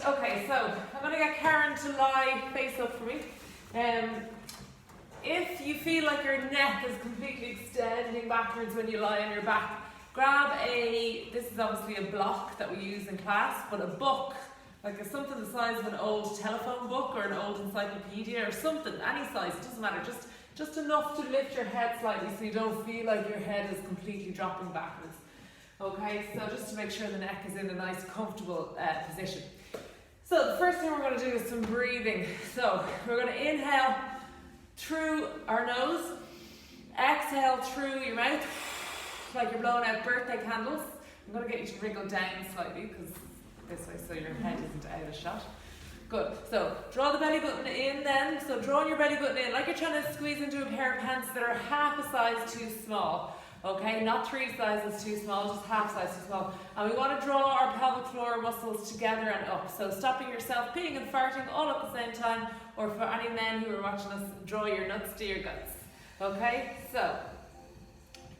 Okay, so I'm going to get Karen to lie face up for me. If you feel like your neck is completely extending backwards when you lie on your back, grab this is obviously a block that we use in class, but a book, like something the size of an old telephone book or an old encyclopedia or something, any size, it doesn't matter, just enough to lift your head slightly so you don't feel like your head is completely dropping backwards. Okay, so just to make sure the neck is in a nice comfortable position. So the first thing we're going to do is some breathing. So we're going to inhale through our nose, exhale through your mouth, like you're blowing out birthday candles. I'm going to get you to wriggle down slightly because this way so your head isn't out of shot. Good. So draw the belly button in then. So drawing your belly button in like you're trying to squeeze into a pair of pants that are half a size too small. Okay, not 3 sizes too small, just half size too small. And we want to draw our pelvic floor muscles together and up. So stopping yourself peeing and farting all at the same time, or for any men who are watching us, draw your nuts to your guts. Okay, so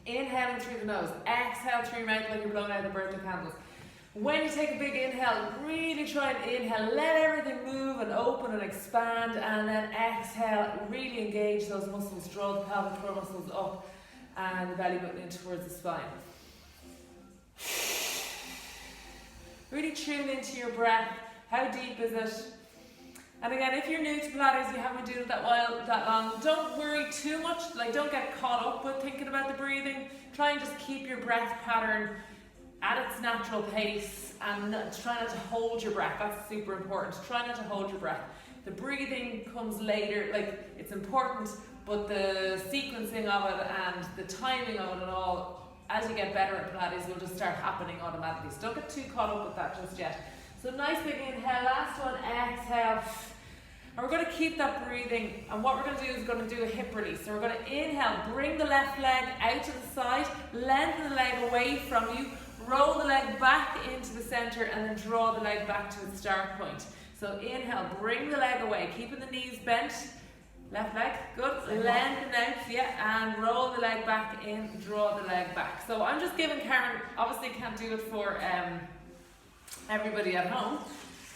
inhaling through the nose, exhale through your mouth like you're blowing out the birthday candles. When you take a big inhale, really try and inhale, let everything move and open and expand, and then exhale, really engage those muscles, draw the pelvic floor muscles up and the belly button in towards the spine. Really tune into your breath. How deep is it? And again, if you're new to Pilates, you haven't been doing it that long, don't worry too much, like don't get caught up with thinking about the breathing. Try and just keep your breath pattern at its natural pace and try not to hold your breath. That's super important. Try not to hold your breath. The breathing comes later, like it's important, but the sequencing of it and the timing of it and all, as you get better at Pilates, will just start happening automatically. So don't get too caught up with that just yet. So nice big inhale, last one, exhale. And we're going to keep that breathing, and what we're going to do is we're going to do a hip release. So we're going to inhale, bring the left leg out to the side, lengthen the leg away from you, roll the leg back into the center, and then draw the leg back to its start point. So inhale, bring the leg away, keeping the knees bent. Left leg, good, lengthen out, yeah, and roll the leg back in, draw the leg back. So I'm just giving Karen, obviously can't do it for everybody at home.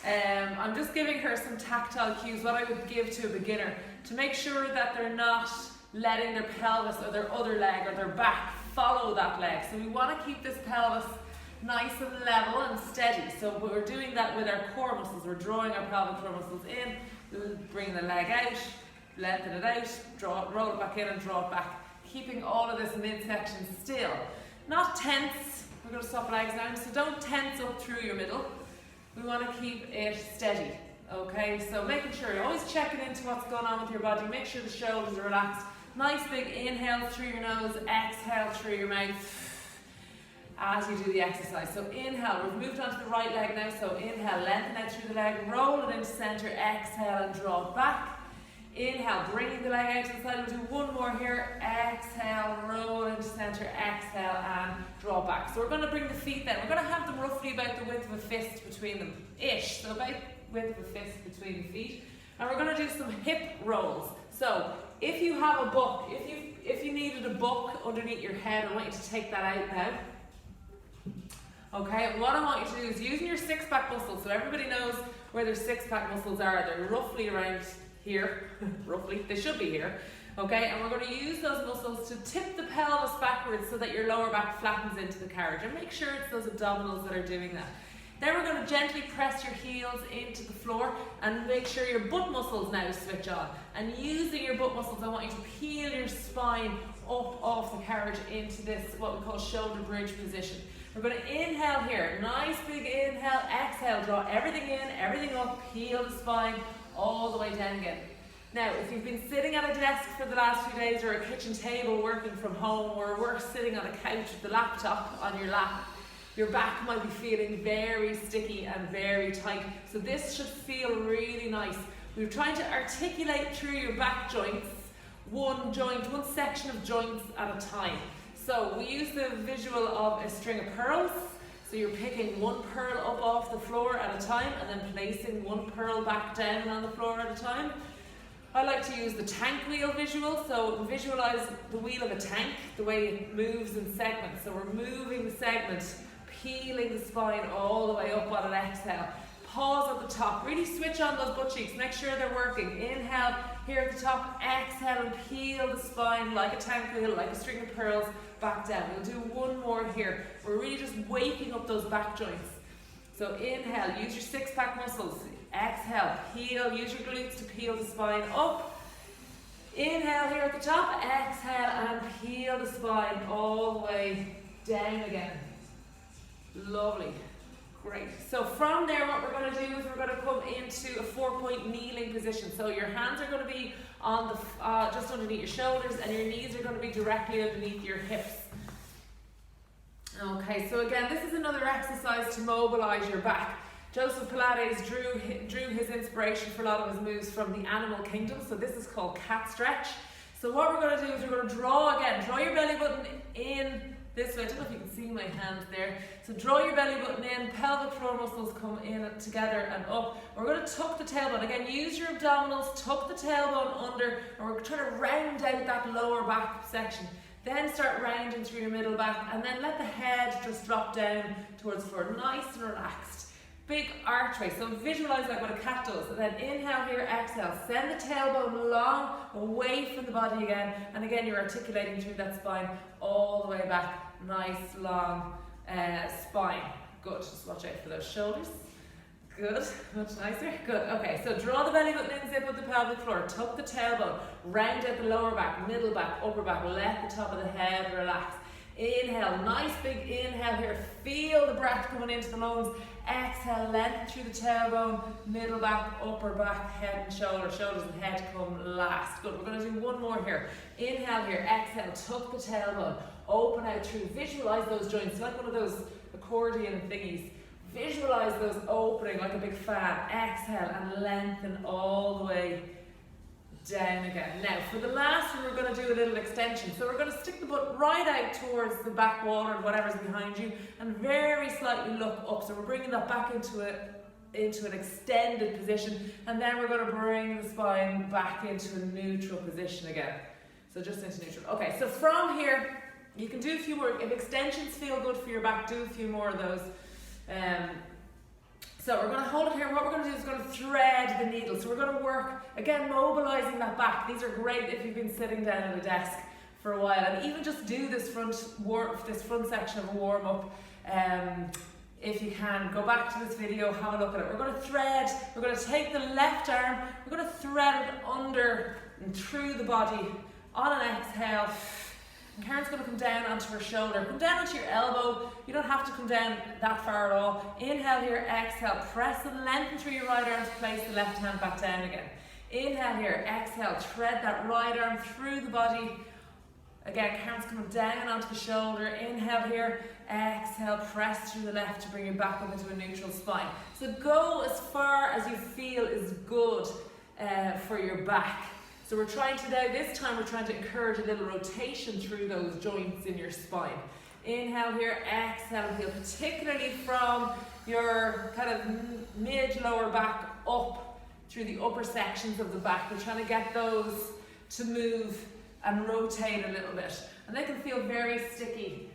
I'm just giving her some tactile cues, what I would give to a beginner, to make sure that they're not letting their pelvis or their other leg or their back follow that leg. So we want to keep this pelvis nice and level and steady. So we're doing that with our core muscles. We're drawing our pelvic floor muscles in, bringing the leg out, lengthen it out, roll it back in and draw it back. Keeping all of this midsection still. Not tense. We're going to stop legs down, so don't tense up through your middle. We want to keep it steady. Okay, so making sure you're always checking into what's going on with your body. Make sure the shoulders are relaxed. Nice big inhale through your nose, exhale through your mouth as you do the exercise. So inhale, we've moved on to the right leg now. So inhale, lengthen out through the leg, roll it into center, exhale and draw it back. Inhale, bringing the leg out to the side. We'll do one more here. Exhale, roll into center, exhale and draw back. So we're going to bring the feet then. We're going to have them roughly about the width of a fist between them, ish. So about width of a fist between the feet. And we're going to do some hip rolls. So if you have a book, if you needed a book underneath your head, I want you to take that out now. Okay, and what I want you to do is using your six-pack muscles. So everybody knows where their six-pack muscles are. They're roughly around here, roughly, they should be here. Okay, and we're going to use those muscles to tip the pelvis backwards so that your lower back flattens into the carriage. And make sure it's those abdominals that are doing that. Then we're going to gently press your heels into the floor and make sure your butt muscles now switch on. And using your butt muscles, I want you to peel your spine up off the carriage into this, what we call shoulder bridge position. We're going to inhale here, nice big inhale, exhale, draw everything in, everything up, peel the spine all the way down again. Now, if you've been sitting at a desk for the last few days or a kitchen table working from home, or we're sitting on a couch with the laptop on your lap, your back might be feeling very sticky and very tight. So this should feel really nice. We're trying to articulate through your back joints, one section of joints at a time. So we use the visual of a string of pearls. So you're picking one pearl up off the floor at a time and then placing one pearl back down on the floor at a time. I like to use the tank wheel visual. So visualize the wheel of a tank, the way it moves in segments. So we're moving the segment, peeling the spine all the way up on an exhale, Pause at the top. Really switch on those butt cheeks. Make sure they're working. Inhale here at the top. Exhale and peel the spine like a tank wheel, like a string of pearls. Back down. We'll do one more here. We're really just waking up those back joints. So inhale, use your six-pack muscles. Exhale, peel, use your glutes to peel the spine up. Inhale here at the top. Exhale and peel the spine all the way down again. Lovely. Great. So from there, what we're going to do is we're going to come into a 4-point kneeling position. So your hands are going to be on the just underneath your shoulders, and your knees are going to be directly underneath your hips. Okay, so again, this is another exercise to mobilize your back. Joseph Pilates drew his inspiration for a lot of his moves from the animal kingdom. So this is called cat stretch. So what we're going to do is we're going to draw your belly button in this way. I don't know if you can see my hand there. So draw your belly button in, pelvic floor muscles come in together and up. We're going to tuck the tailbone. Again, use your abdominals, tuck the tailbone under, and we're trying to round out that lower back section. Then start rounding through your middle back, and then let the head just drop down towards the floor. Nice and relaxed. Big archway. So visualize like what a cat does. And then inhale here, exhale. Send the tailbone long away from the body again. And again, you're articulating through that spine all the way back. Nice long spine. Good. Just watch out for those shoulders. Good. Much nicer. Good. Okay, so draw the belly button in, zip up the pelvic floor. Tuck the tailbone. Round out the lower back, middle back, upper back. Let the top of the head relax. Inhale. Nice big inhale here. Feel the breath coming into the lungs. Exhale, length through the tailbone, middle back, upper back, head and shoulders and head come last. Good, we're going to do one more here. Inhale here, exhale, tuck the tailbone, open out through, visualize those joints, like one of those accordion thingies. Visualize those opening like a big fan. Exhale and lengthen all the way down again. Now for the last one, we're going to do a little extension. So we're going to stick the butt right out towards the back wall or whatever's behind you, and very slightly look up. So we're bringing that back into an extended position, and then we're going to bring the spine back into a neutral position again. So just into neutral. Okay, so from here, you can do a few more. If extensions feel good for your back, do a few more of those. So we're going to hold it here. What we're going to do is going to thread the needle. So we're going to work, again, mobilizing that back. These are great if you've been sitting down at a desk for a while. And even just do this front section of a warm-up. If you can, go back to this video, have a look at it. We're going to thread, we're going to take the left arm, we're going to thread it under and through the body. On an exhale, Karen's going to come down onto her shoulder. Come down onto your elbow. You don't have to come down that far at all. Inhale here, exhale. Press and lengthen through your right arm to place the left hand back down again. Inhale here, exhale. Thread that right arm through the body. Again, Karen's coming down onto the shoulder. Inhale here, exhale. Press through the left to bring you back up into a neutral spine. So go as far as you feel is good for your back. So we're trying to now, this time we're trying to encourage a little rotation through those joints in your spine. Inhale here, exhale and peel, particularly from your kind of mid-lower back up through the upper sections of the back. We're trying to get those to move and rotate a little bit. And they can feel very sticky.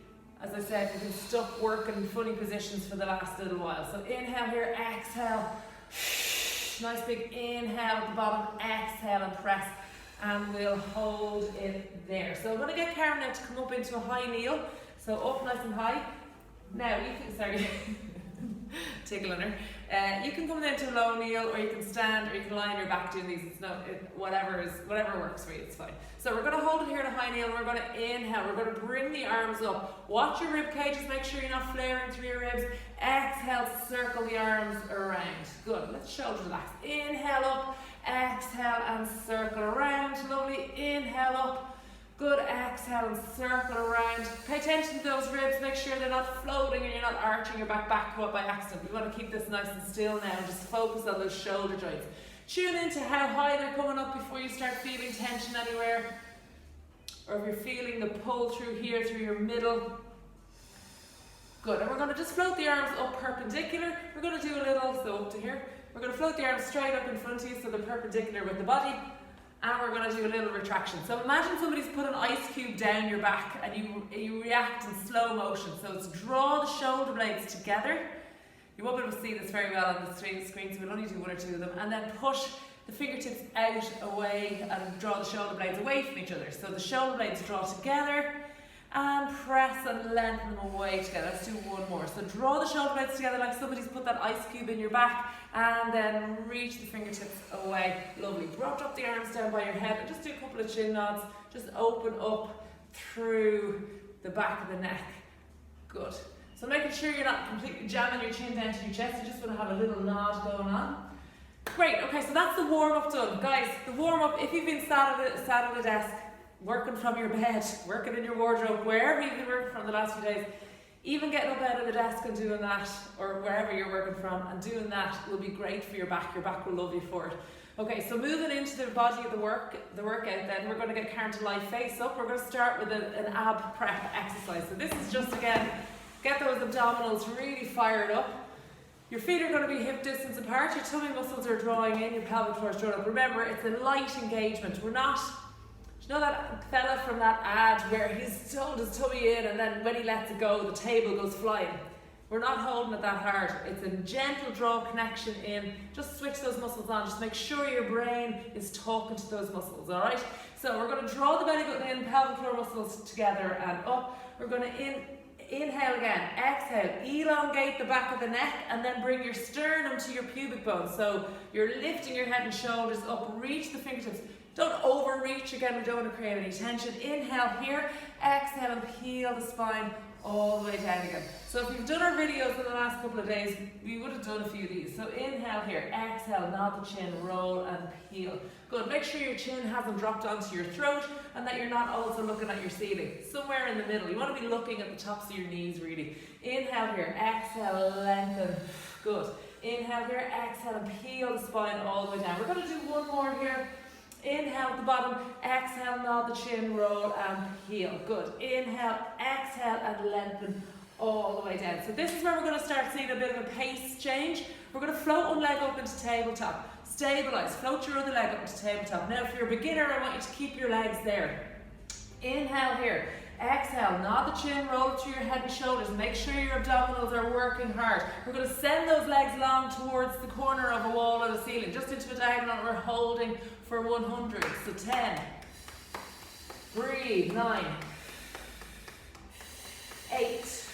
As I said, you can stuck working in funny positions for the last little while. So inhale here, exhale. Nice big inhale at the bottom, exhale and press. And we'll hold it there. So I'm going to get Karen now to come up into a high kneel. So up nice and high. Now you can, sorry, tickling her. You can come down to a low kneel, or you can stand, or you can lie on your back doing these. It's whatever works for you, it's fine. So we're going to hold it here in a high kneel, and we're going to inhale. We're going to bring the arms up. Watch your rib cages, make sure you're not flaring through your ribs. Exhale, circle the arms around. Good, let the shoulders relax. Inhale up, exhale and circle around. Lovely, inhale up. Good, exhale and circle around. Pay attention to those ribs, make sure they're not floating and you're not arching your back backward by accident. We want to keep this nice and still now and just focus on those shoulder joints. Tune into how high they're coming up before you start feeling tension anywhere. Or if you're feeling the pull through here, through your middle. Good, and we're going to just float the arms up perpendicular. We're going to do a little, so up to here. We're going to float the arms straight up in front of you so they're perpendicular with the body. And we're going to do a little retraction. So imagine somebody's put an ice cube down your back and you react in slow motion. So it's draw the shoulder blades together. You won't be able to see this very well on the screen, so we'll only do one or two of them. And then push the fingertips out, away, and draw the shoulder blades away from each other. So the shoulder blades draw together, and press and lengthen them away together. Let's do one more. So draw the shoulder blades together like somebody's put that ice cube in your back, and then reach the fingertips away. Lovely. Drop the arms down by your head, and just do a couple of chin nods. Just open up through the back of the neck. Good. So making sure you're not completely jamming your chin down to your chest. You just want to have a little nod going on. Great. Okay, so that's the warm-up done. Guys, the warm-up, if you've been sat at a desk, working from your bed, working in your wardrobe, wherever you've been working from the last few days, even getting up out of the desk and doing that, or wherever you're working from, and doing that will be great for your back. Your back will love you for it. Okay, so moving into the body of the workout then, we're going to get Karen to lie face up. We're going to start with an ab prep exercise. So this is just, again, get those abdominals really fired up. Your feet are going to be hip distance apart, your tummy muscles are drawing in, your pelvic floor is drawing up. Remember, it's a light engagement. We're not, you know that fella from that ad where he's holding his tummy in and then when he lets it go, the table goes flying? We're not holding it that hard. It's a gentle draw connection in. Just switch those muscles on. Just make sure your brain is talking to those muscles, all right? So we're going to draw the belly button in, pelvic floor muscles together and up. We're going to inhale again, exhale, elongate the back of the neck, and then bring your sternum to your pubic bone. So you're lifting your head and shoulders up, reach the fingertips. Don't overreach, again, we don't want to create any tension. Inhale here, exhale and peel the spine all the way down again. So if you've done our videos in the last couple of days, we would have done a few of these. So inhale here, exhale, nod the chin, roll and peel. Good, make sure your chin hasn't dropped onto your throat and that you're not also looking at your ceiling. Somewhere in the middle, you want to be looking at the tops of your knees really. Inhale here, exhale, lengthen. Good. Inhale here, exhale and peel the spine all the way down. We're going to do one more here. Inhale at the bottom, exhale, nod the chin, roll and peel. Good. Inhale, exhale and lengthen all the way down. So this is where we're going to start seeing a bit of a pace change. We're going to float one leg up into tabletop. Stabilize, float your other leg up into tabletop. Now if you're a beginner, I want you to keep your legs there. Inhale here. Exhale, nod the chin, roll it through your head and shoulders. Make sure your abdominals are working hard. We're going to send those legs long towards the corner of a wall or the ceiling, just into a diagonal. We're holding for 100. So 10. Breathe. 9. 8.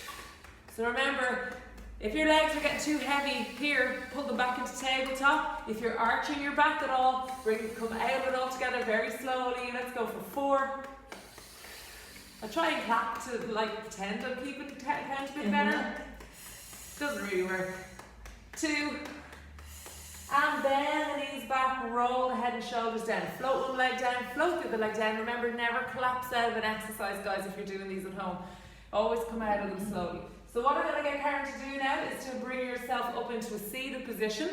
So remember, if your legs are getting too heavy here, pull them back into tabletop. If you're arching your back at all, come out of it all together very slowly. Let's go for 4. I try and clap to like pretend I'm keeping the count a bit better. Doesn't really work. 2. And bend the knees back, roll the head and shoulders down. Float one leg down, float the other leg down. Remember, never collapse out of an exercise, guys, if you're doing these at home. Always come out of them slowly. So what I'm going to get Karen to do now is to bring yourself up into a seated position.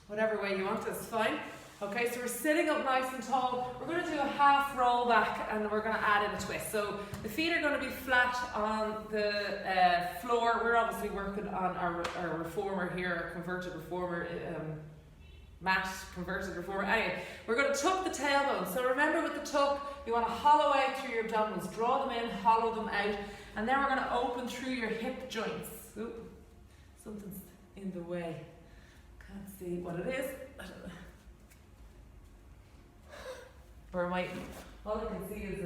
Whatever way you want, that's fine. Okay, so we're sitting up nice and tall. We're going to do a half roll back and we're going to add in a twist. So the feet are going to be flat on the floor. We're obviously working on our reformer here, our converted reformer, mat converted reformer. Anyway, we're going to tuck the tailbone. So remember with the tuck, you want to hollow out through your abdominals. Draw them in, hollow them out. And then we're going to open through your hip joints. Oop, something's in the way. Can't see what it is. I don't know. Or all I can see is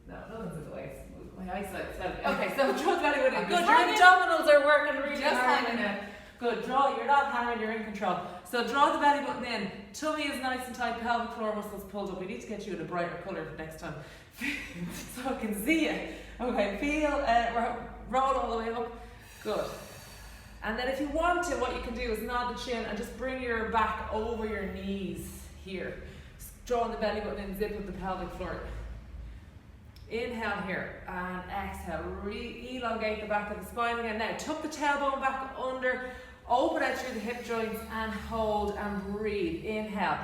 no, nothing's in the way. My eyesight's heavy. Okay, so draw the belly button in. Good, your abdominals are working really hard now. Good, draw, you're not hanging, you're in control. So draw the belly button in. Tummy is nice and tight, pelvic floor muscles pulled up. We need to get you in a brighter colour for next time. So I can see you. Okay, feel, roll all the way up. Good. And then if you want to, what you can do is nod the chin and just bring your back over your knees here. Drawing the belly button in, zip with the pelvic floor. Inhale here and exhale. Elongate the back of the spine again. Now tuck the tailbone back under, open out through the hip joints and hold and breathe. Inhale,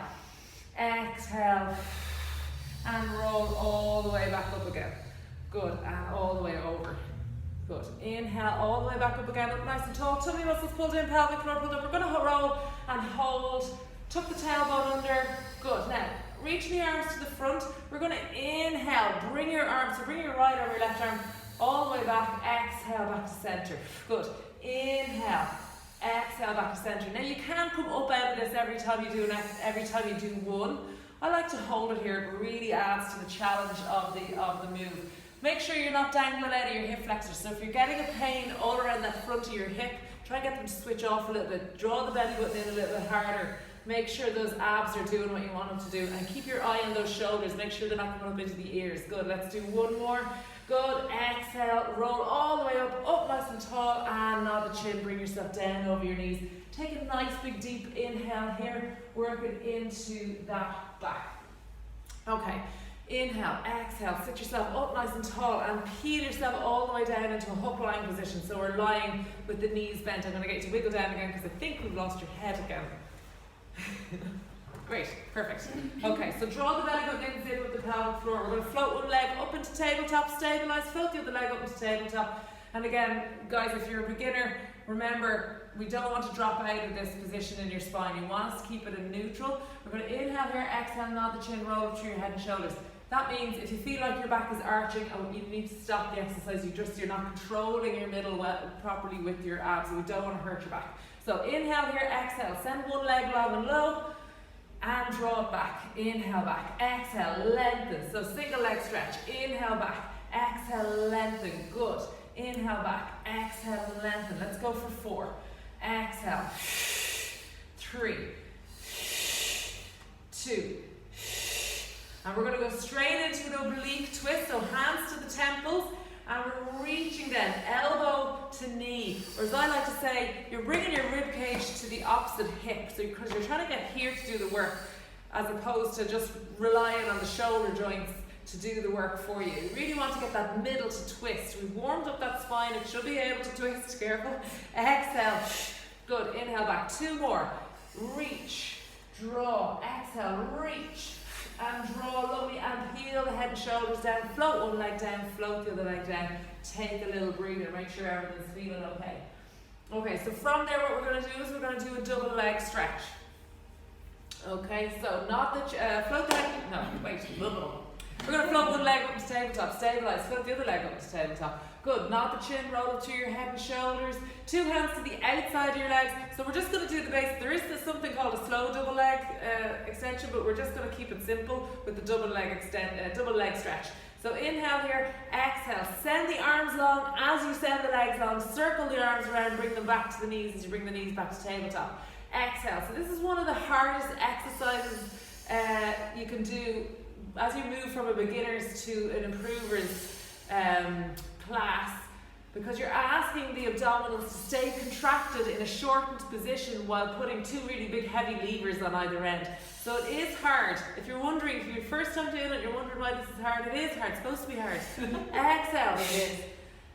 exhale and roll all the way back up again. Good, and all the way over. Good. Inhale all the way back up again, up nice and tall. Tummy muscles pulled in, pelvic floor pulled up. We're going to roll and hold. Tuck the tailbone under. Good. Now, reach the arms to the front. We're going to inhale. Bring your arms, so bring your right arm, your left arm all the way back, exhale back to center. Good. Inhale, exhale back to center. Now you can come up out of this every time you do one. I like to hold it here. It really adds to the challenge of the move. Make sure you're not dangling out of your hip flexors. So if you're getting a pain all around that front of your hip, try and get them to switch off a little bit. Draw the belly button in a little bit harder. Make sure those abs are doing what you want them to do. And keep your eye on those shoulders. Make sure they're not coming up into the ears. Good, let's do one more. Good, exhale, roll all the way up nice and tall, and nod the chin, bring yourself down over your knees. Take a nice big deep inhale here, working into that back. Okay, inhale, exhale, sit yourself up nice and tall and peel yourself all the way down into a hook lying position. So we're lying with the knees bent. I'm going to get you to wiggle down again because I think we've lost your head again. Great, perfect. Okay, so draw the belly button in with the pelvic floor. We're going to float one leg up into tabletop, stabilize, float the other leg up into tabletop. And again, guys, if you're a beginner, remember, we don't want to drop out of this position in your spine. You want us to keep it in neutral. We're going to inhale here, exhale, nod the chin, roll up through your head and shoulders. That means if you feel like your back is arching and you need to stop the exercise, you're not controlling your middle properly with your abs. We don't want to hurt your back. So inhale here, exhale, send one leg long and low. And draw it back, inhale back, exhale, lengthen, so single leg stretch, inhale back, exhale, lengthen, good, inhale back, exhale, lengthen, let's go for 4, exhale, 3, 2, and we're going to go straight into an oblique twist, so hands to the temples, and we're reaching down, elbow to knee, or as I like to say, you're bringing your rib cage to the opposite hip, so because you're trying to get here to do the work, as opposed to just relying on the shoulder joints to do the work for you. You really want to get that middle to twist. We've warmed up that spine, it should be able to twist, careful. Exhale, good, inhale back, 2 more, reach, draw, exhale, reach, and draw lovely, and peel the head and shoulders down, float one leg down, float the other leg down, take a little breather, make sure everything's feeling okay. Okay, so from there what we're going to do is we're going to do a double leg stretch. Okay, so not the, float the head, no, wait, we're going to float one leg up to tabletop, stabilize, float the other leg up to tabletop. Good, nod the chin, roll up through your head and shoulders, 2 hands to the outside of your legs. So we're just going to do the basics. There is something called a slow double leg extension, but we're just going to keep it simple with the double leg stretch. So inhale here, exhale, send the arms long as you send the legs long, circle the arms around, bring them back to the knees as you bring the knees back to tabletop. Exhale, so this is one of the hardest exercises you can do as you move from a beginner's to an improver's class, because you're asking the abdominals to stay contracted in a shortened position while putting 2 really big heavy levers on either end. So it is hard. If you're wondering, if you're your first time doing it, you're wondering why this is hard, it is hard, it's supposed to be hard. Exhale, it is.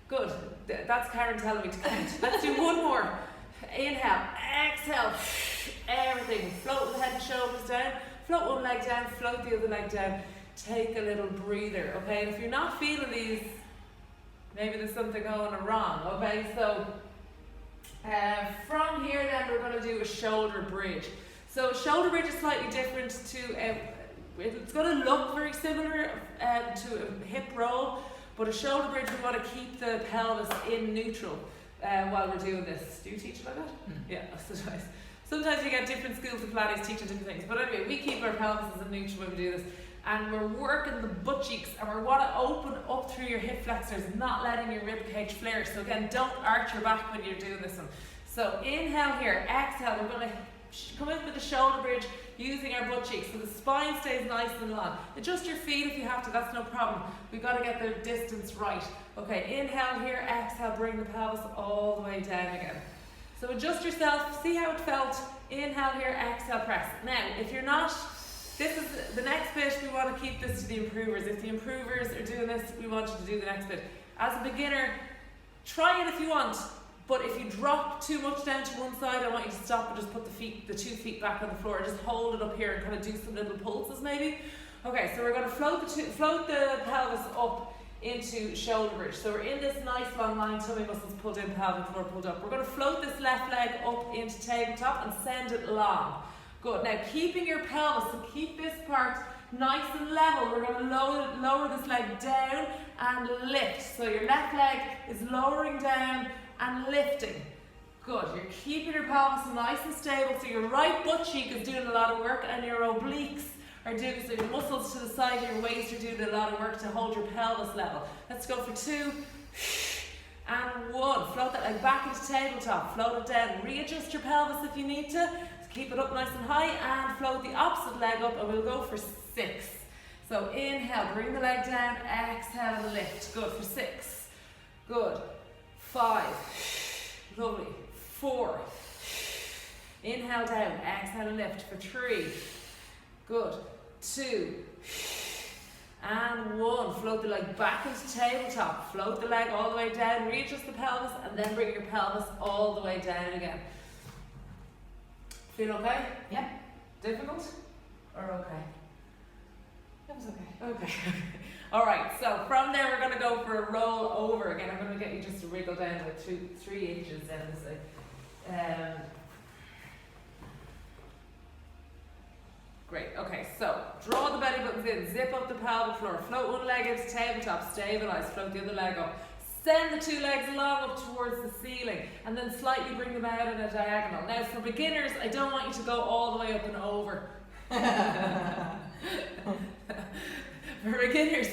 Good, that's Karen telling me to count. Let's do one more. Inhale, exhale, everything. Float the head and shoulders down, float one leg down, float the other leg down. Take a little breather, okay? And if you're not feeling these, maybe there's something going wrong, okay? So from here then we're going to do a shoulder bridge. So shoulder bridge is slightly different to, it's going to look very similar to a hip roll, but a shoulder bridge we want to keep the pelvis in neutral while we're doing this. Do you teach it like that? Yeah, sometimes. Sometimes you get different schools of Pilates teaching different things, but anyway, we keep our pelvises in neutral when we do this. And we're working the butt cheeks, and we want to open up through your hip flexors, not letting your rib cage flare. So again, don't arch your back when you're doing this one. So inhale here, exhale, we're going to come in with the shoulder bridge using our butt cheeks so the spine stays nice and long. Adjust your feet if you have to, that's no problem. We've got to get the distance right. Okay, inhale here, exhale, bring the pelvis all the way down again. So adjust yourself, see how it felt. Inhale here, exhale, press. Now, if you're not, this is the next bit, we want to keep this to the improvers. If the improvers are doing this, we want you to do the next bit. As a beginner, try it if you want, but if you drop too much down to one side, I want you to stop and just put the 2 feet back on the floor. Just hold it up here and kind of do some little pulses maybe. Okay, so we're going to float the pelvis up into shoulder bridge. So we're in this nice long line, tummy muscles pulled in, pelvic floor pulled up. We're going to float this left leg up into tabletop and send it long. Good. Now keeping your pelvis, so keep this part nice and level. We're going to lower this leg down and lift. So your left leg is lowering down and lifting. Good. You're keeping your pelvis nice and stable. So your right butt cheek is doing a lot of work, and your obliques are doing, so your muscles to the side of your waist are doing a lot of work to hold your pelvis level. Let's go for 2 and 1. Float that leg back into tabletop. Float it down. Readjust your pelvis if you need to. Keep it up nice and high, and float the opposite leg up, and we'll go for 6. So inhale, bring the leg down, exhale and lift. Good, for 6. Good. 5. Lovely. 4. Inhale down, exhale and lift for 3. Good. 2 and 1. Float the leg back into tabletop. Float the leg all the way down, readjust the pelvis, and then bring your pelvis all the way down again. Feel okay? Yeah. Difficult? Or okay? That was okay. Okay. Alright, so from there we're going to go for a roll over. Again, I'm going to get you just to wriggle down about 3 inches down this side. Great, okay, so draw the belly buttons in, zip up the pelvic floor, float one leg into tabletop, stabilize, float the other leg up. Send the 2 legs along up towards the ceiling, and then slightly bring them out in a diagonal. Now for beginners, I don't want you to go all the way up and over. For beginners,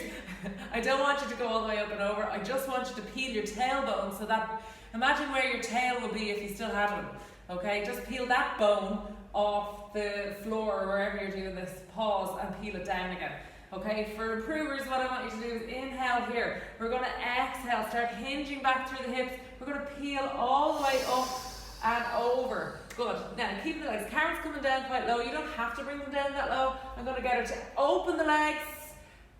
I don't want you to go all the way up and over. I just want you to peel your tailbone, so that, imagine where your tail would be if you still had one. Okay, just peel that bone off the floor or wherever you're doing this. Pause and peel it down again. Okay, for improvers, what I want you to do is inhale here. We're going to exhale, start hinging back through the hips. We're going to peel all the way up and over. Good. Now, keep the legs. Karen's coming down quite low. You don't have to bring them down that low. I'm going to get her to open the legs.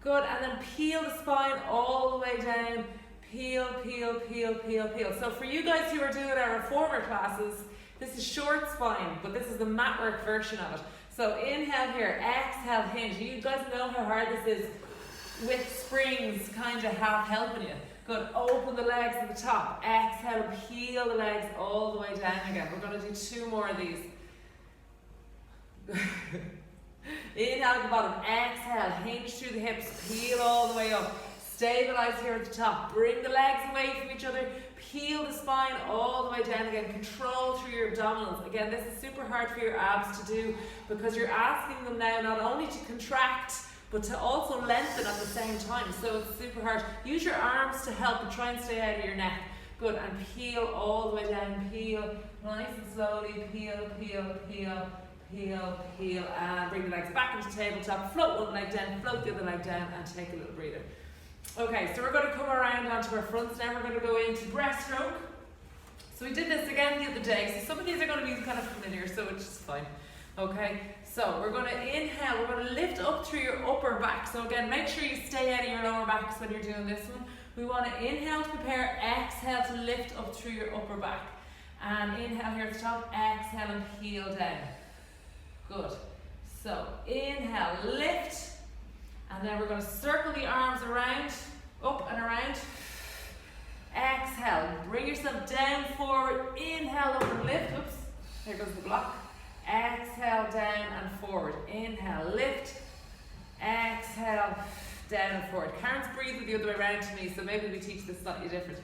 Good. And then peel the spine all the way down. Peel, peel, peel, peel, peel. So for you guys who are doing our reformer classes, this is short spine, but this is the mat work version of it. So inhale here, exhale, hinge. You guys know how hard this is with springs kind of half helping you. Good, open the legs at the top. Exhale and peel the legs all the way down again. We're going to do 2 more of these. Inhale at the bottom, exhale, hinge through the hips, peel all the way up. Stabilize here at the top. Bring the legs away from each other. Peel the spine all the way down again. Control through your abdominals. Again, this is super hard for your abs to do because you're asking them now not only to contract but to also lengthen at the same time. So it's super hard. Use your arms to help and try and stay out of your neck. Good, and peel all the way down. Peel, nice and slowly. Peel, peel, peel, peel, peel. And bring the legs back into tabletop. Float one leg down, float the other leg down, and take a little breather. Okay, so we're going to come around onto our fronts now. We're going to go into breaststroke. So we did this again the other day. So some of these are going to be kind of familiar, so it's just fine. Okay, so we're going to inhale. We're going to lift up through your upper back. So again, make sure you stay out of your lower backs when you're doing this one. We want to inhale to prepare, exhale to lift up through your upper back. And inhale here at the top, exhale and peel down. Good. So inhale, lift. And then we're going to circle the arms around, up and around. Exhale, bring yourself down, forward. Inhale, up and lift. Oops, there goes the block. Exhale, down and forward. Inhale, lift. Exhale, down and forward. Karen's breathing the other way around to me, so maybe we teach this slightly different.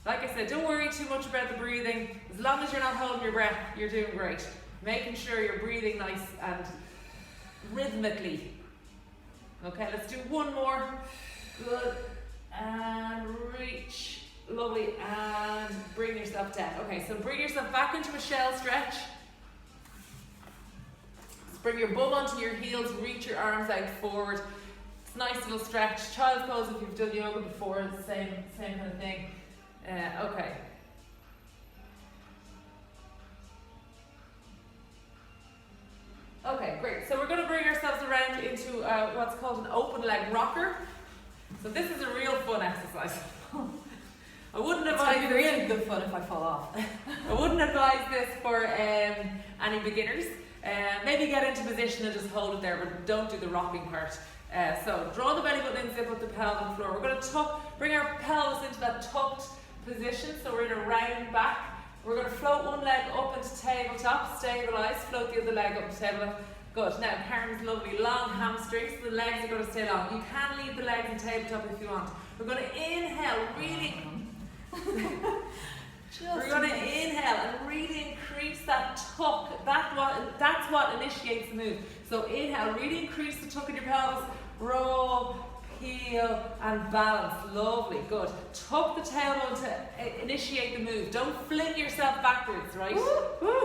Like I said, don't worry too much about the breathing. As long as you're not holding your breath, you're doing great. Making sure you're breathing nice and rhythmically. Okay, let's do 1 more. Good. And reach. Lovely. And bring yourself down. Okay, so bring yourself back into a shell stretch. Just bring your bum onto your heels. Reach your arms out forward. It's a nice little stretch. Child's pose if you've done yoga before. It's the same kind of thing. Okay. Okay, great. So we're going to bring ourselves around into what's called an open leg rocker. So this is a real fun exercise. I wouldn't advise it's really good fun if I fall off. I wouldn't advise this for any beginners. Maybe get into position and just hold it there, but don't do the rocking part. So draw the belly button in, zip up the pelvic floor. We're going to bring our pelvis into that tucked position. So we're in a round back. We're going to float one leg up into tabletop, stabilize, float the other leg up to tabletop. Good. Now, Karen's lovely long hamstrings, so the legs are going to stay long. You can leave the legs in tabletop if you want. We're going to inhale, really. We're going to inhale and really increase that tuck. That's what initiates the move. So inhale, really increase the tuck in your pelvis. Roll, heel, and balance. Lovely. Good. Tuck the tailbone to initiate the move. Don't fling yourself backwards, right? Woo.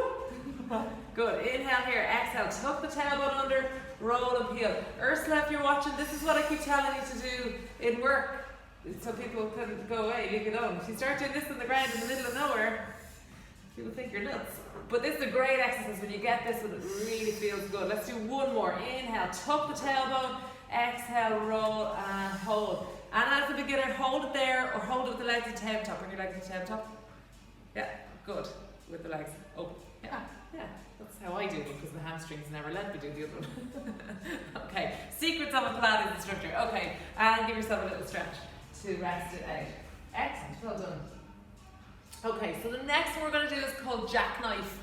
Good. Inhale here. Exhale. Tuck the tailbone under. Roll and heel. Ursula, if you're watching, this is what I keep telling you to do in work. So people can go away, leave it alone. If you start doing this on the ground in the middle of nowhere, people think you're nuts. But this is a great exercise. When you get this one, it really feels good. Let's do one more. Inhale, tuck the tailbone. Exhale, roll and hold. And as a beginner, hold it there or hold it with the legs at tabletop. Bring your legs at tabletop. Yeah, good. With the legs open. Yeah. That's how I do it because the hamstrings never let me do the other one. Okay, secrets of a Pilates instructor. Okay, and give yourself a little stretch to rest it out. Excellent, well done. Okay, so the next one we're going to do is called jackknife.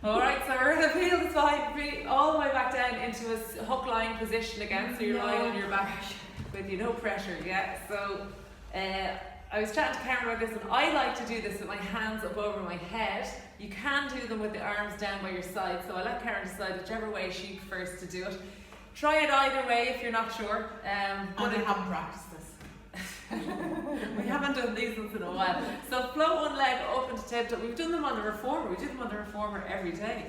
Alright, so we're going to feel the spine all the way back down into a hook lying position again. So you're lying on your back with no pressure, yeah. So I was chatting to Karen about this, and I like to do this with my hands up over my head. You can do them with the arms down by your side, so I let Karen decide whichever way she prefers to do it. Try it either way if you're not sure. But I haven't practiced this. We haven't done these ones in a while. So float one leg up into tabletop. We've done them on the reformer. We do them on the reformer every day,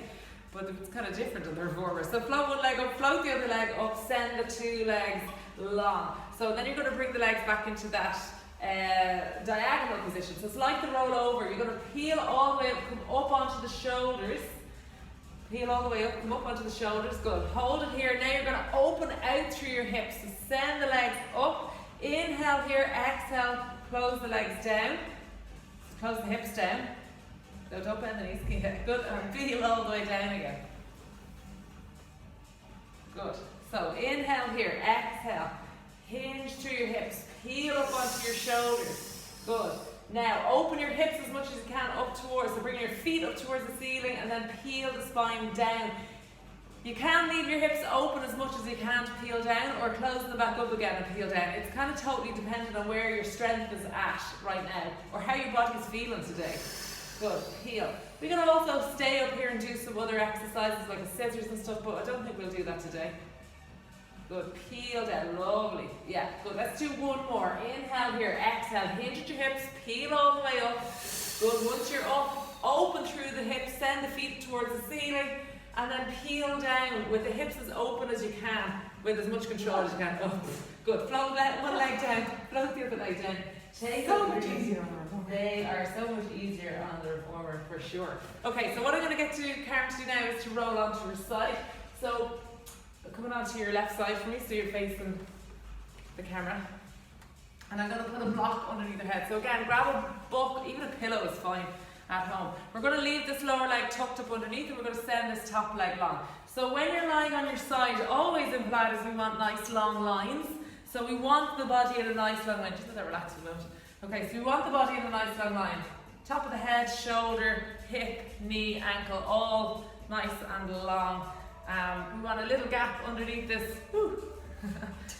but it's kind of different on the reformer. So float one leg up, float the other leg up, send the two legs long. So then you're going to bring the legs back into that diagonal position. So it's like the roll over. You're going to peel all the way up, come up onto the shoulders. Peel all the way up, come up onto the shoulders. Good. Hold it here. Now you're going to open out through your hips. So send the legs up. Inhale here. Exhale. Close the legs down. Close the hips down. Don't open the knees. Good. And peel all the way down again. Good. So inhale here. Exhale. Hinge through your hips. Peel up onto your shoulders. Good. Now open your hips as much as you can up towards, so bring your feet up towards the ceiling and then peel the spine down. You can leave your hips open as much as you can to peel down, or close them back up again and peel down. It's kind of totally dependent on where your strength is at right now, or how your body's feeling today. Good. Peel. We're going to also stay up here and do some other exercises like the scissors and stuff, but I don't think we'll do that today. Good. Peel down. Lovely. Yeah. Good. Let's do one more. Inhale here. Exhale. Hinge at your hips. Peel all the way up. Good. Once you're up, open through the hips. Send the feet towards the ceiling. And then peel down with the hips as open as you can, with as much control as you can. Up. Good. Float one leg down. Float the other leg down. Take so much easier on the reformer. They are so much easier on the reformer for sure. Okay. So what I'm going to get to Karen to do now is to roll onto her side. So coming onto your left side for me, so you're facing the camera. And I'm going to put a block underneath your head. So again, grab a book, even a pillow is fine at home. We're going to leave this lower leg tucked up underneath, and we're going to send this top leg long. So when you're lying on your side, always in Pilates we want nice long lines. So we want the body in a nice long line. Just let that relax a moment. Okay, so we want the body in a nice long line. Top of the head, shoulder, hip, knee, ankle, all nice and long. We want a little gap underneath this,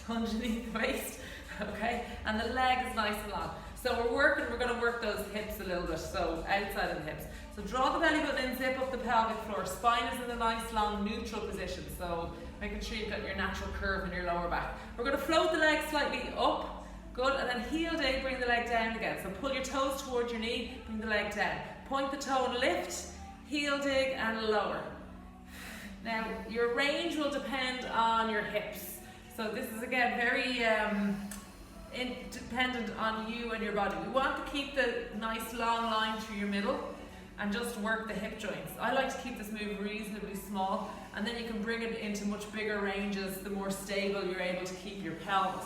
underneath the waist, okay? And the leg is nice and long. So we're going to work those hips a little bit, so outside of the hips. So draw the belly button in, zip up the pelvic floor. Spine is in a nice long neutral position, so making sure you've got your natural curve in your lower back. We're going to float the leg slightly up, good, and then heel dig, bring the leg down again. So pull your toes towards your knee, bring the leg down. Point the toe and lift, heel dig and lower. Now, your range will depend on your hips. So this is again very dependent on you and your body. We want to keep the nice long line through your middle and just work the hip joints. I like to keep this move reasonably small, and then you can bring it into much bigger ranges the more stable you're able to keep your pelvis.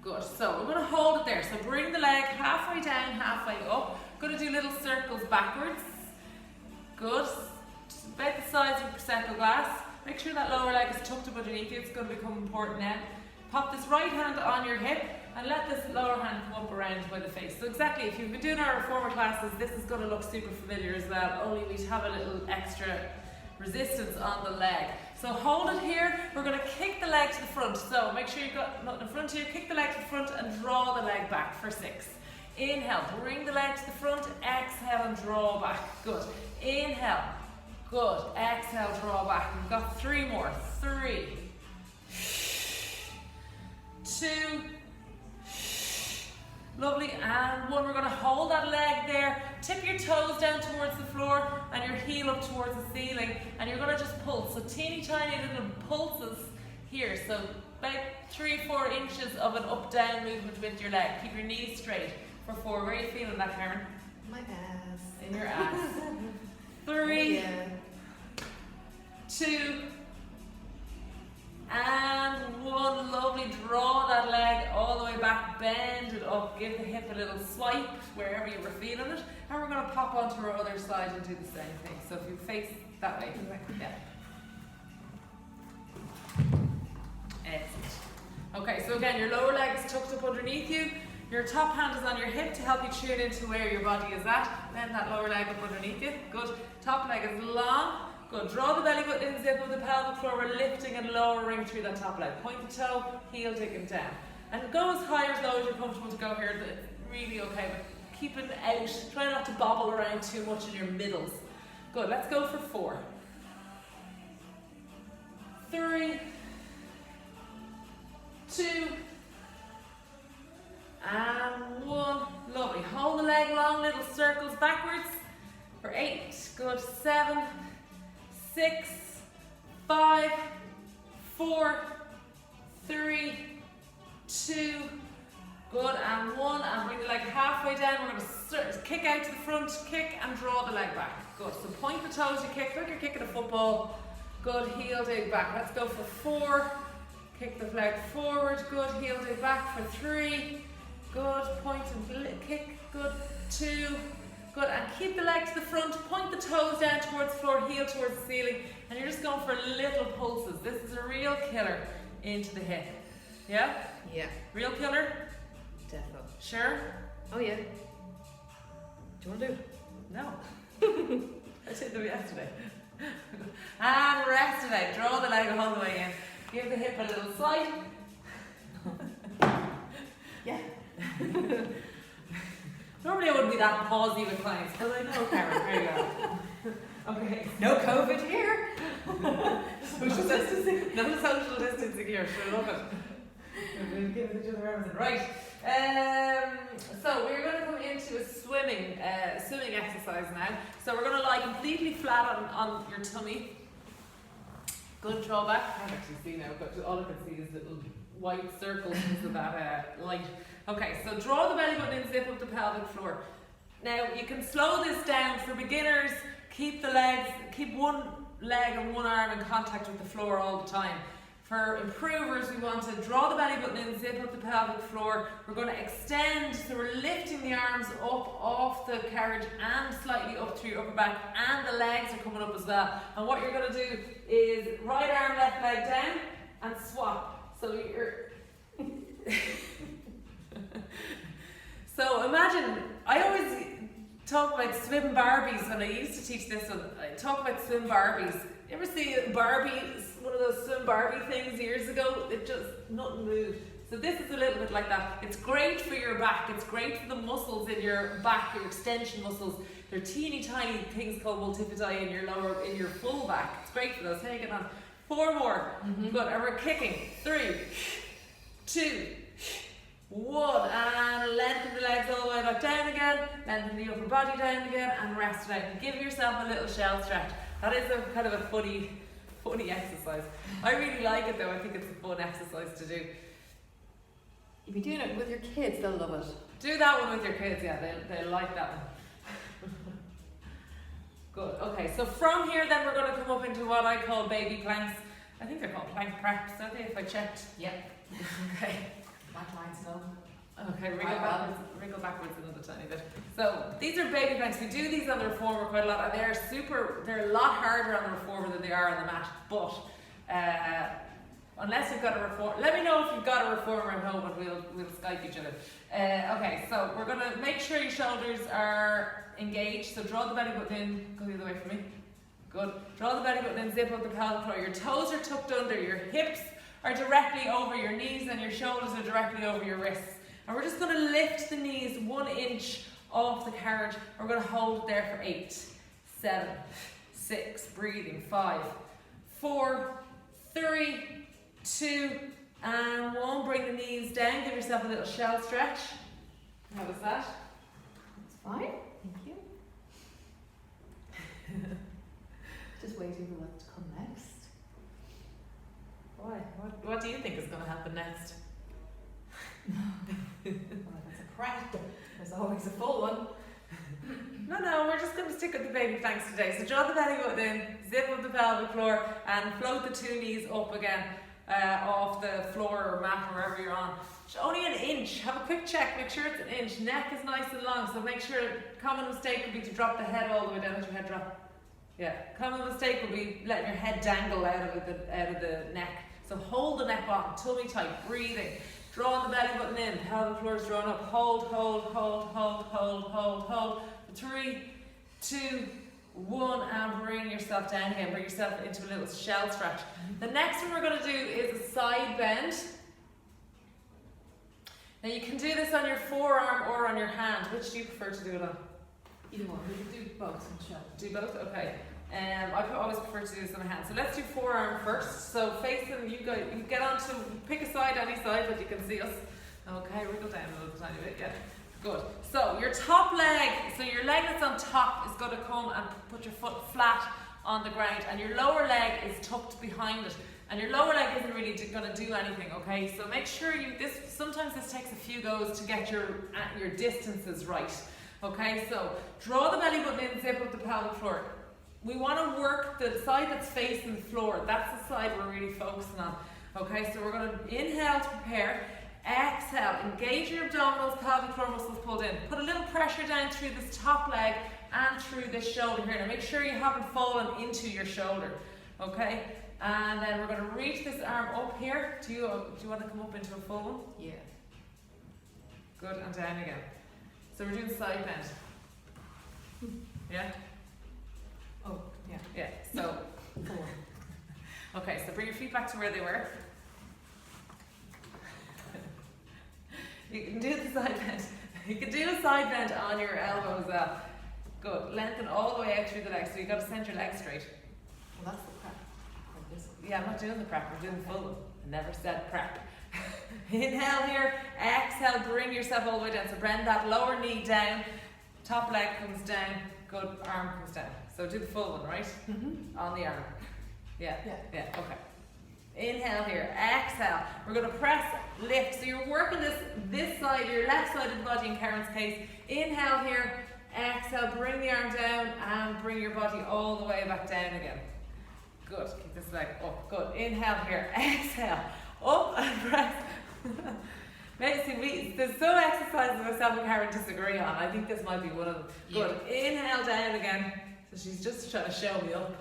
Good, so we're going to hold it there. So bring the leg halfway down, halfway up. Going to do little circles backwards. Good. Just about the size of a Prosecco glass. Make sure that lower leg is tucked up underneath you. It's going to become important now. Pop this right hand on your hip. and let this lower hand come up around by the face. So exactly, if you've been doing our reformer classes, this is going to look super familiar as well, only we'd have a little extra resistance on the leg. So hold it here, we're going to kick the leg to the front. So make sure you've got nothing in front of you, kick the leg to the front and draw the leg back for 6. Inhale, bring the leg to the front, exhale and draw back. Good. Inhale, good. Exhale, draw back. We've got 3 more. 3, 2, lovely, and 1. We're going to hold that leg there, tip your toes down towards the floor and your heel up towards the ceiling, and you're going to just pulse. So teeny tiny little pulses here, so about 3-4 inches of an up down movement with your leg. Keep your knees straight for 4. Where are you feeling that, Karen? My ass. In your ass. 3, Oh, yeah. 2, and 1. Lovely. Draw that leg all the way back, bend it up, give the hip a little swipe wherever you were feeling it, and we're going to pop onto our other side and do the same thing. So if you face that way, yeah. Excellent. Okay, so again, your lower leg is tucked up underneath you. Your top hand is on your hip to help you tune into where your body is at. Bend that lower leg up underneath you. Good. Top leg is long. Good. Draw the belly button in, zip of the pelvic floor. We're lifting and lowering through that top leg. Point the toe, heel digging down. And go as high or as low as you're comfortable to go here. It's really okay, but keep it out. Try not to bobble around too much in your middles. Good. Let's go for 4. 3, 2, and 1. Lovely. Hold the leg long, little circles backwards for 8. Good. 7, 6, 5, 4, 3, 2. Good. And 1. And bring the leg halfway down. We're going to kick out to the front, kick and draw the leg back. Good. So point the toes, you kick like you're kicking a football. Good. Heel dig back. Let's go for 4. Kick the leg forward. Good. Heel dig back for 3. Good, point and kick, good, 2, good, and keep the leg to the front, point the toes down towards the floor, heel towards the ceiling, and you're just going for little pulses. This is a real killer into the hip. Yeah? Yeah. Real killer? Definitely. Sure? Oh yeah. Do you want to do it? No. I did them yesterday. And rest today. Draw the leg all the way in. Give the hip a little slide. Yeah. Normally I wouldn't be that pausey with clients because I know Karen very well. Okay. No COVID here. Social distancing. No social distancing here. Sure, love it. We've given each other everything. Right. So we're going to come into a swimming exercise now. So we're going to lie completely flat on your tummy. Good draw back. I can't actually see now, but all I can see is little white circles because of that light. Okay, so draw the belly button in, zip up the pelvic floor. Now you can slow this down. For beginners, keep one leg and one arm in contact with the floor all the time. For improvers, we want to draw the belly button in, zip up the pelvic floor. We're going to extend, so we're lifting the arms up off the carriage and slightly up through your upper back, and the legs are coming up as well. And what you're going to do is right arm, left leg down and swap. So you're so imagine, I always talk about swim Barbies when I used to teach this one. I talk about swim Barbies. You ever see Barbies, one of those swim Barbie things years ago? It just, nothing moved. So this is a little bit like that. It's great for your back. It's great for the muscles in your back, your extension muscles. They're teeny tiny things called multifidi in your full back. It's great for those. How you get on? 4 more. Good. And we're kicking. 3, 2, 1, and lengthen the legs all the way back down again, lengthen the upper body down again, and rest it out. And give yourself a little shell stretch. That is a kind of a funny exercise. I really like it though. I think it's a fun exercise to do. You'll be doing it with your kids, they'll love it. Do that one with your kids, yeah, they'll like that one. Good, okay, so from here then we're going to come up into what I call baby planks. I think they're called plank preps, don't they, if I checked? Yep. Okay. Back lines, no. Okay, wriggle backwards another tiny bit. So these are baby planks. We do these on the reformer quite a lot, and they're a lot harder on the reformer than they are on the mat. But Unless you've got a reformer. Let me know if you've got a reformer at home and we'll Skype each other. Okay, so we're going to make sure your shoulders are engaged. So draw the belly button in. Go the other way for me. Good. Draw the belly button in, zip up the pelvic floor. Your toes are tucked under. Your hips are directly over your knees and your shoulders are directly over your wrists. And we're just going to lift the knees 1 inch off the carriage. We're going to hold it there for 8, 7, 6, breathing, 5, 4, 3, 2, and 1. Bring the knees down. Give yourself a little shell stretch. How was that? That's fine. Thank you. Just waiting for what to come next. Why? What do you think is going to happen next? Well, that's a prep. There's always a full one. No, we're just going to stick with the baby planks today. So draw the belly button in, zip up the pelvic floor, and float the 2 knees up again off the floor or mat or wherever you're on. It's only 1 inch. Have a quick check. Make sure it's 1 inch. Neck is nice and long, so make sure. Common mistake would be to drop the head all the way down. Let your head drop. Yeah. Common mistake would be letting your head dangle out of the neck. So hold the neck bottom, tummy tight, breathing. Drawing the belly button in, pelvic floor is drawn up. Hold. 3, 2, 1, and bring yourself down again. Bring yourself into a little shell stretch. The next one we're going to do is a side bend. Now you can do this on your forearm or on your hand. Which do you prefer to do it on? Either one. We can do both and show. Do both? Okay. I always prefer to do this on my hand. So let's do forearm first. So face them, you get on to, pick a side, any side that you can see us. Okay, wriggle down a little tiny bit, yeah. Good. So your top leg, so your leg that's on top is going to come and put your foot flat on the ground, and your lower leg is tucked behind it. And your lower leg isn't really going to do anything, okay? So make sure sometimes this takes a few goes to get your distances right. Okay, so draw the belly button in, zip up the pelvic floor. We want to work the side that's facing the floor. That's the side we're really focusing on. Okay, so we're going to inhale to prepare. Exhale, engage your abdominals, pelvic floor muscles pulled in. Put a little pressure down through this top leg and through this shoulder here. Now make sure you haven't fallen into your shoulder. Okay, and then we're going to reach this arm up here. Do you want to come up into a full one? Yeah. Good, and down again. So we're doing side bend. Yeah? Oh, yeah. Yeah, so. Okay, so bring your feet back to where they were. You can do the side bend. You can do a side bend on your elbow as well. Good. Lengthen all the way out through the legs. So you've got to send your legs straight. Well, that's the prep. Like this one. Yeah, I'm not doing the prep. I'm doing the full one. I never said prep. Inhale here. Exhale. Bring yourself all the way down. So bend that lower knee down. Top leg comes down. Good. Arm comes down. So do the full one, right? Mm-hmm. On the arm. Yeah. Yeah. Okay. Inhale here. Exhale. We're going to press, lift. So you're working this side, your left side of the body in Karen's case. Inhale here. Exhale. Bring the arm down and bring your body all the way back down again. Good. Keep this leg up. Good. Inhale here. Exhale. Up and press. There's some exercises myself and Karen disagree on. I think this might be one of them. Good. Yeah. Inhale down again. So she's just trying to show me up.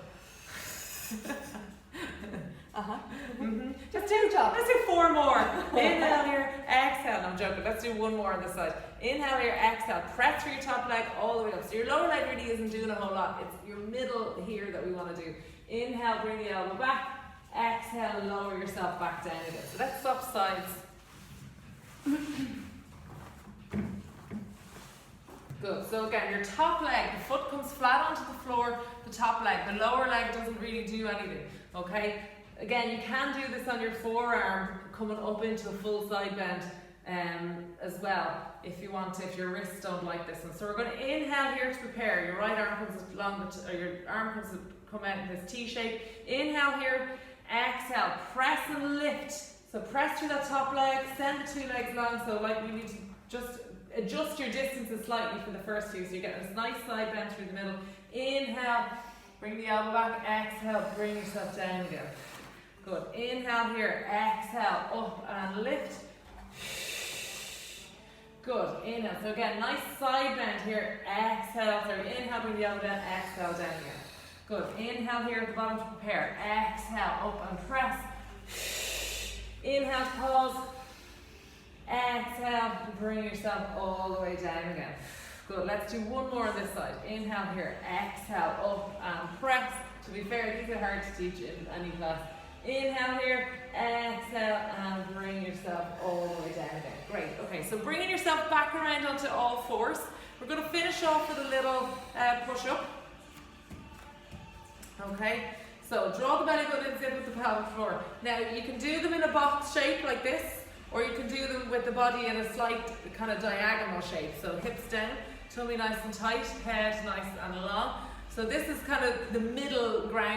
Mm-hmm. Just do the job. Let's do 4 more. Inhale here, exhale. No, I'm joking. Let's do 1 more on this side. Inhale here, exhale. Press through your top leg all the way up. So your lower leg really isn't doing a whole lot. It's your middle here that we want to do. Inhale, bring the elbow back. Exhale, lower yourself back down again. So let's swap sides. Good. So again, your top leg, the foot comes flat onto the floor, the top leg. The lower leg doesn't really do anything. Okay? Again, you can do this on your forearm, coming up into a full side bend as well, if you want to, if your wrists don't like this one. So we're going to inhale here to prepare. Your right arm comes along, your arm comes come out in this T shape. Inhale here, exhale, press and lift. So press through that top leg, send the 2 legs long. So like we need to just adjust your distances slightly for the first few. So you're getting this nice side bend through the middle. Inhale, bring the elbow back, exhale, bring yourself down again. Good. Inhale here, exhale, up and lift. Good. Inhale. So again, nice side bend here. Exhale. Sorry. Inhale, bring the elbow down, exhale down again. Good. Inhale here at the bottom to prepare. Exhale, up and press. Inhale, pause. Exhale, bring yourself all the way down again. Good, let's do one more on this side. Inhale here, exhale, up and press. To be fair, these are hard to teach in any class. Inhale here, exhale, and bring yourself all the way down again. Great, okay, so bringing yourself back around onto all fours. We're going to finish off with a little push-up. Okay, so draw the belly button in with the pelvic floor. Now, you can do them in a box shape like this, or you can do them with the body in a slight kind of diagonal shape. So hips down, tummy nice and tight, head nice and long. So this is kind of the middle ground